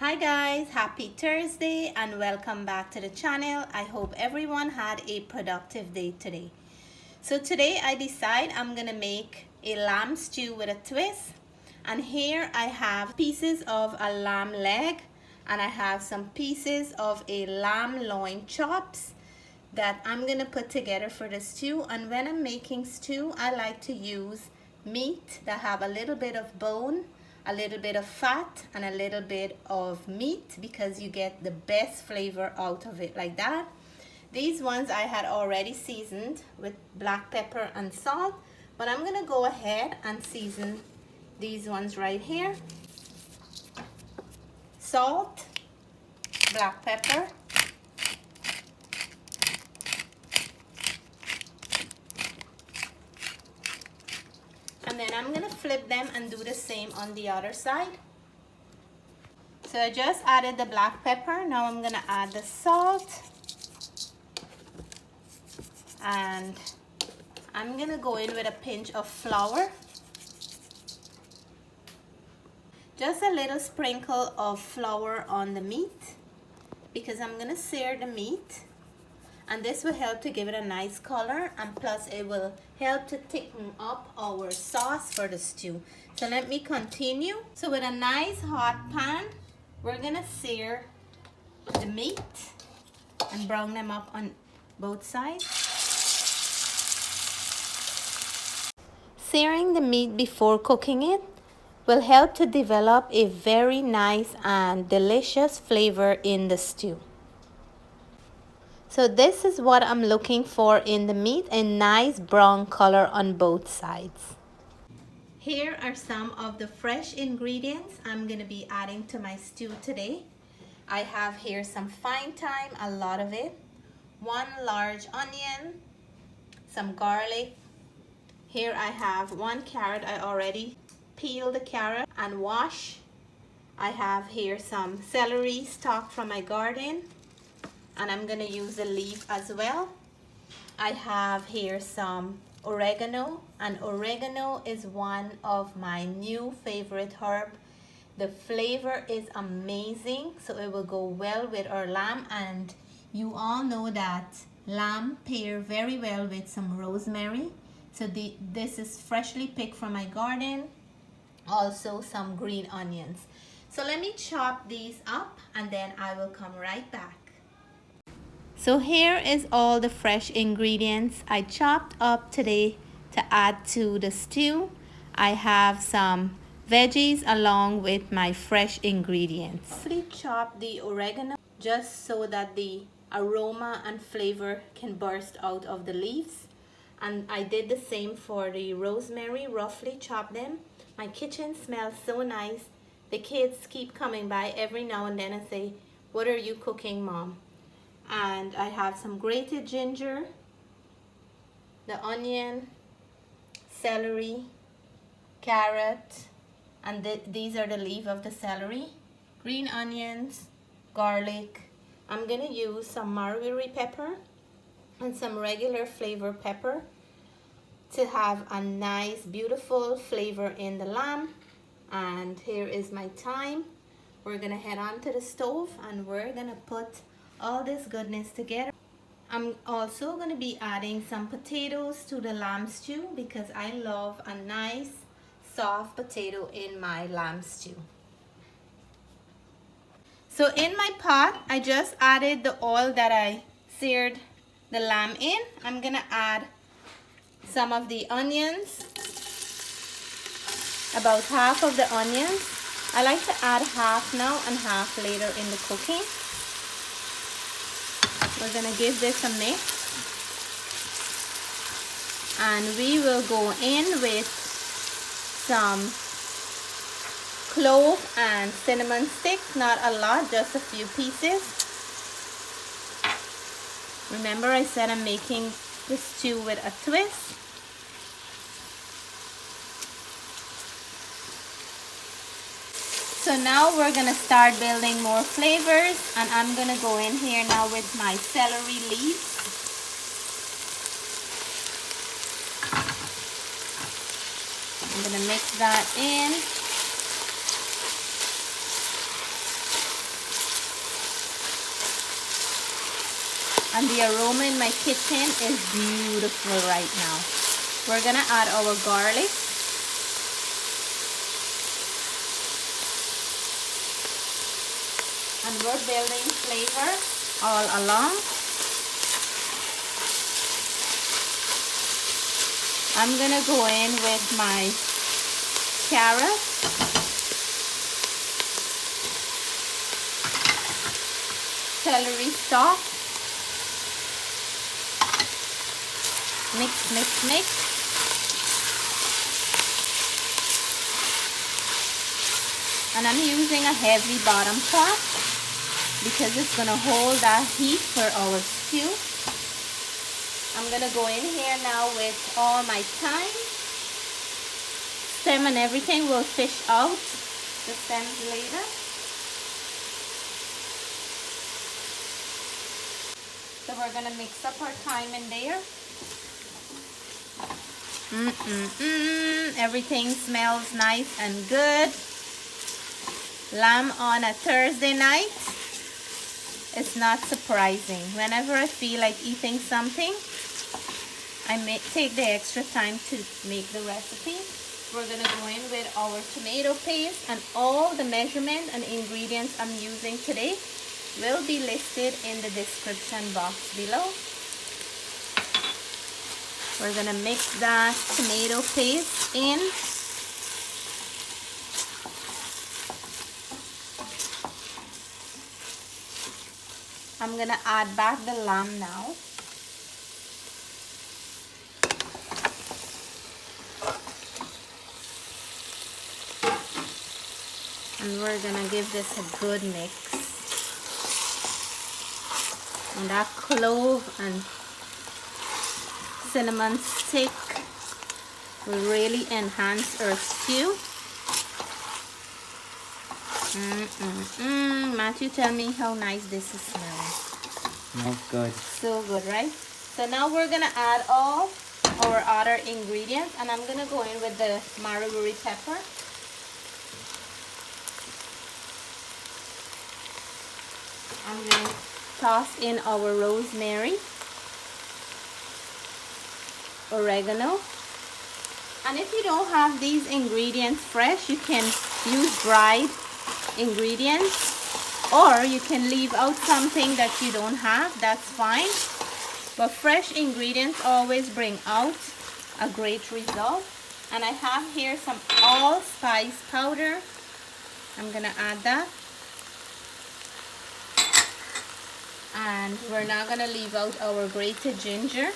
Hi guys, happy Thursday and welcome back to the channel. I hope everyone had a productive day today. So today I decide I'm gonna make a lamb stew with a twist, and here I have pieces of a lamb leg and I have some pieces of a lamb loin chops that I'm gonna put together for the stew. And when I'm making stew, I like to use meat that have a little bit of bone, a little bit of fat, and a little bit of meat, because you get the best flavor out of it like that. These ones I had already seasoned with black pepper and salt, but I'm gonna go ahead and season these ones right here. Salt, black pepper, and then I'm gonna flip them and do the same on the other side. So I just added the black pepper. Now I'm gonna add the salt, and I'm gonna go in with a pinch of flour, just a little sprinkle of flour on the meat, because I'm gonna sear the meat, and this will help to give it a nice color, and plus it will help to thicken up our sauce for the stew. So let me continue. So with a nice hot pan, we're gonna sear the meat and brown them up on both sides. Searing the meat before cooking it will help to develop a very nice and delicious flavor in the stew. So this is what I'm looking for in the meat, a nice brown color on both sides. Here are some of the fresh ingredients I'm going to be adding to my stew today. I have here some fine thyme, a lot of it, 1 large onion, some garlic. Here I have 1 carrot. I already peeled the carrot and wash. I have here some celery stalk from my garden, and I'm gonna use the leaf as well. I have here some oregano, and oregano is one of my new favorite herb. The flavor is amazing, so it will go well with our lamb, and you all know that lamb pair very well with some rosemary. So this is freshly picked from my garden. Also some green onions. So let me chop these up and then I will come right back. So here is all the fresh ingredients I chopped up today to add to the stew. I have some veggies along with my fresh ingredients. I chop the oregano just so that the aroma and flavor can burst out of the leaves. And I did the same for the rosemary, roughly chop them. My kitchen smells so nice. The kids keep coming by every now and then and say, "What are you cooking, Mom?" And I have some grated ginger, the onion, celery, carrot, and these are the leaf of the celery, green onions, garlic. I'm gonna use some wirrie pepper and some regular flavor pepper to have a nice beautiful flavor in the lamb. And here is my thyme. We're gonna head on to the stove and we're gonna put all this goodness together. I'm also gonna be adding some potatoes to the lamb stew because I love a nice soft potato in my lamb stew. So in my pot, I just added the oil that I seared the lamb in. I'm gonna add some of the onions, about half of the onions. I like to add half now and half later in the cooking. We're gonna give this a mix, and we will go in with some clove and cinnamon sticks, not a lot, just a few pieces. Remember I said I'm making the stew with a twist. So now we're gonna start building more flavors, and I'm gonna go in here now with my celery leaves. I'm gonna mix that in. and the aroma in my kitchen is beautiful right now. We're gonna add our garlic. And we're building flavor all along. I'm gonna go in with my carrots, celery stalk, mix, mix, mix. And I'm using a heavy bottom pot because it's gonna hold that heat for our stew. I'm gonna go in here now with all my thyme. Stem and everything will fish out the stems later. So we're gonna mix up our thyme in there. Everything smells nice and good. Lamb on a Thursday night. It's not surprising. Whenever I feel like eating something, I take the extra time to make the recipe. We're gonna go in with our tomato paste, and all the measurement and ingredients I'm using today will be listed in the description box below. We're gonna mix that tomato paste in. I'm gonna add back the lamb now. And we're gonna give this a good mix. And that clove and cinnamon stick will really enhance our stew. Matthew, tell me how nice this is smelling. Smells good. So good, right? So now we're gonna add all our other ingredients, and I'm gonna go in with the wirrie pepper. I'm gonna toss in our rosemary, oregano, and if you don't have these ingredients fresh, you can use dried ingredients, or you can leave out something that you don't have. That's fine, but fresh ingredients always bring out a great result. And I have here some allspice powder. I'm gonna add that, and we're not gonna leave out our grated ginger.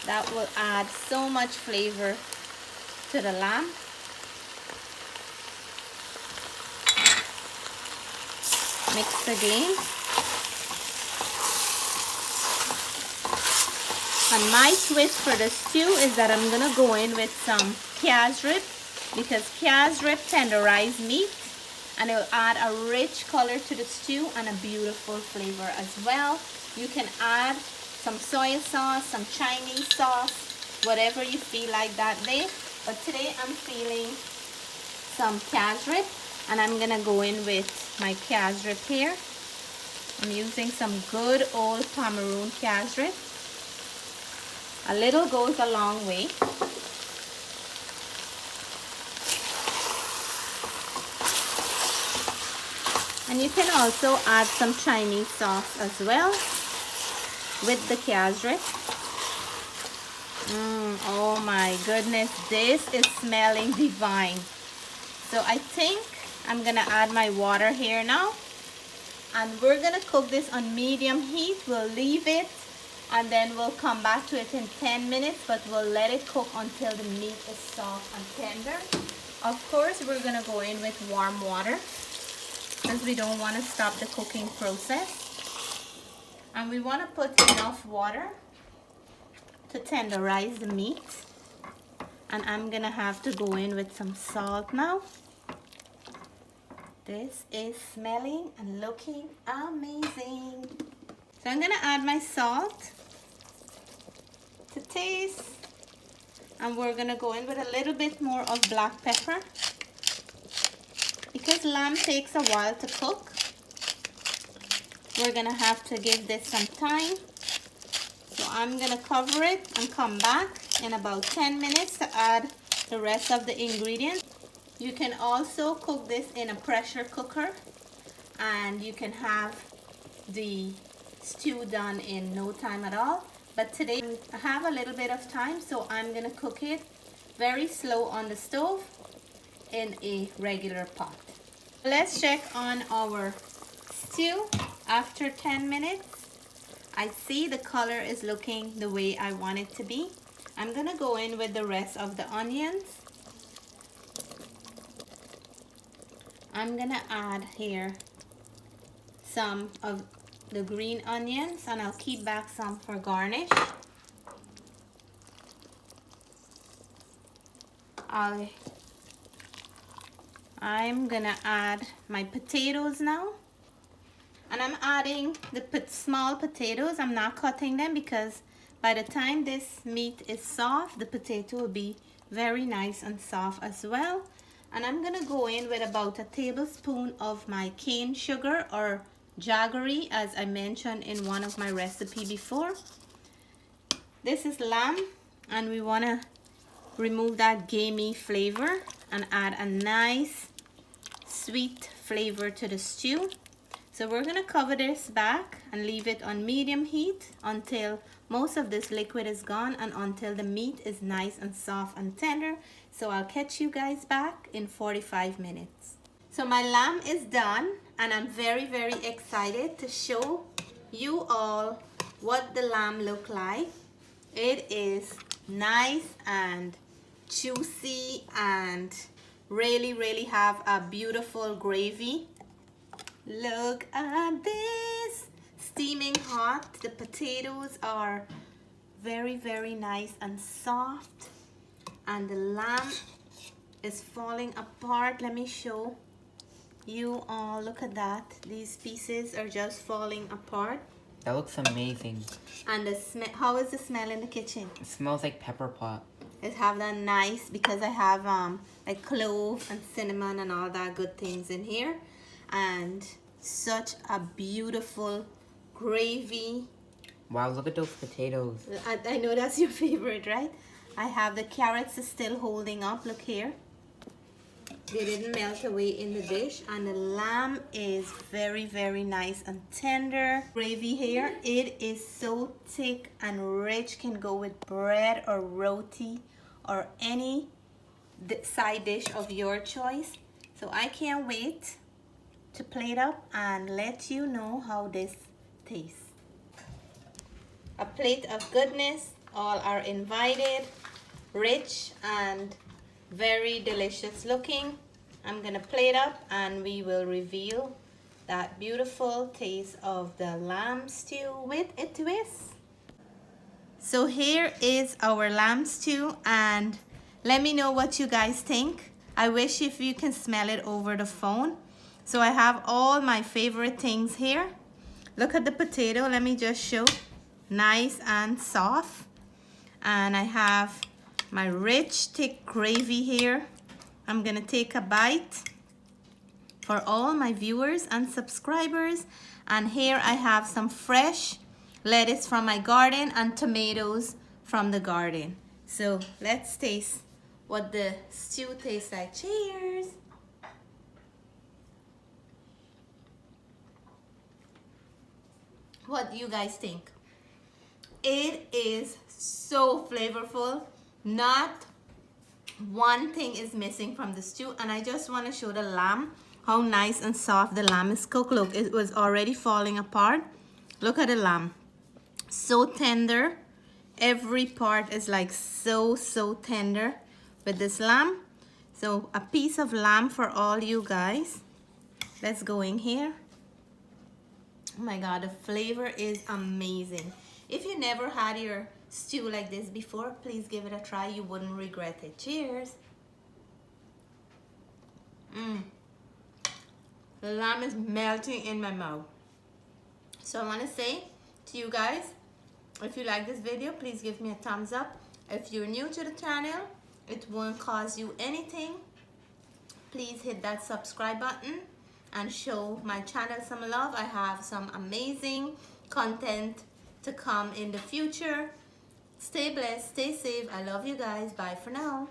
That will add so much flavor to the lamb. Mix again. And my twist for the stew is that I'm gonna go in with some cassareep, because cassareep tenderized meat, and it will add a rich color to the stew and a beautiful flavor as well. You can add some soy sauce, some Chinese sauce, whatever you feel like that day. But today I'm feeling some cassareep, and I'm gonna go in with my cassareep here. I'm using some good old Cameroon cassareep. A little goes a long way. And you can also add some Chinese sauce as well with the cassareep. Oh my goodness, this is smelling divine. So I think I'm gonna add my water here now, and we're gonna cook this on medium heat. We'll leave it, and then we'll come back to it in 10 minutes, but we'll let it cook until the meat is soft and tender. Of course, we're gonna go in with warm water because we don't want to stop the cooking process, and we want to put enough water to tenderize the meat. And I'm gonna have to go in with some salt now. This is smelling and looking amazing. So I'm gonna add my salt to taste, and we're gonna go in with a little bit more of black pepper because lamb takes a while to cook. We're gonna have to give this some time So I'm gonna cover it and come back in about 10 minutes to add the rest of the ingredients. You can also cook this in a pressure cooker and you can have the stew done in no time at all. But today I have a little bit of time, so I'm gonna cook it very slow on the stove in a regular pot. Let's check on our stew after 10 minutes. I see the color is looking the way I want it to be. I'm gonna go in with the rest of the onions. I'm gonna add here some of the green onions and I'll keep back some for garnish. I'm gonna add my potatoes now. And I'm adding the small potatoes. I'm not cutting them because by the time this meat is soft, the potato will be very nice and soft as well. And I'm gonna go in with about a tablespoon of my cane sugar or jaggery, as I mentioned in one of my recipes before. This is lamb and we wanna remove that gamey flavor and add a nice sweet flavor to the stew. So we're gonna cover this back and leave it on medium heat until most of this liquid is gone and until the meat is nice and soft and tender. So I'll catch you guys back in 45 minutes. So my lamb is done and I'm very, very excited to show you all what the lamb look like. It is nice and juicy and really, really have a beautiful gravy. Look at this, steaming hot. The potatoes are very, very nice and soft and the lamb is falling apart. Let me show you all. Look at that, these pieces are just falling apart. That looks amazing. And the smell, how is the smell in the kitchen? It smells like pepper pot. It have that nice, because I have like clove and cinnamon and all that good things in here. And such a beautiful gravy. Wow, look at those potatoes. I know that's your favorite, right? I have the carrots still holding up. Look here. They didn't melt away in the dish. And the lamb is very, very nice and tender. Gravy here, it is so thick and rich. Can go with bread or roti or any side dish of your choice. So I can't wait to plate up and let you know how this tastes. A plate of goodness. All are invited. Rich and very delicious looking. I'm gonna plate up and we will reveal that beautiful taste of the lamb stew with a twist. So here is our lamb stew and let me know what you guys think. I wish if you can smell it over the phone. So I have all my favorite things here. Look at the potato, let me just show. Nice and soft. And I have my rich thick gravy here. I'm gonna take a bite for all my viewers and subscribers. And here I have some fresh lettuce from my garden and tomatoes from the garden. So let's taste what the stew tastes like. Cheers! What do you guys think? It is so flavorful. Not one thing is missing from the stew. And I just want to show the lamb, how nice and soft the lamb is cooked. Look, it was already falling apart. Look at the lamb. So tender. Every part is like so tender with this lamb. So a piece of lamb for all you guys. Let's go in here. Oh my God, the flavor is amazing. If you never had your stew like this before, please give it a try. You wouldn't regret it. Cheers. The lamb is melting in my mouth. So I want to say to you guys, if you like this video, please give me a thumbs up. If you're new to the channel, it won't cost you anything. Please hit that subscribe button and show my channel some love. I have some amazing content to come in the future. Stay blessed, stay safe. I love you guys. Bye for now.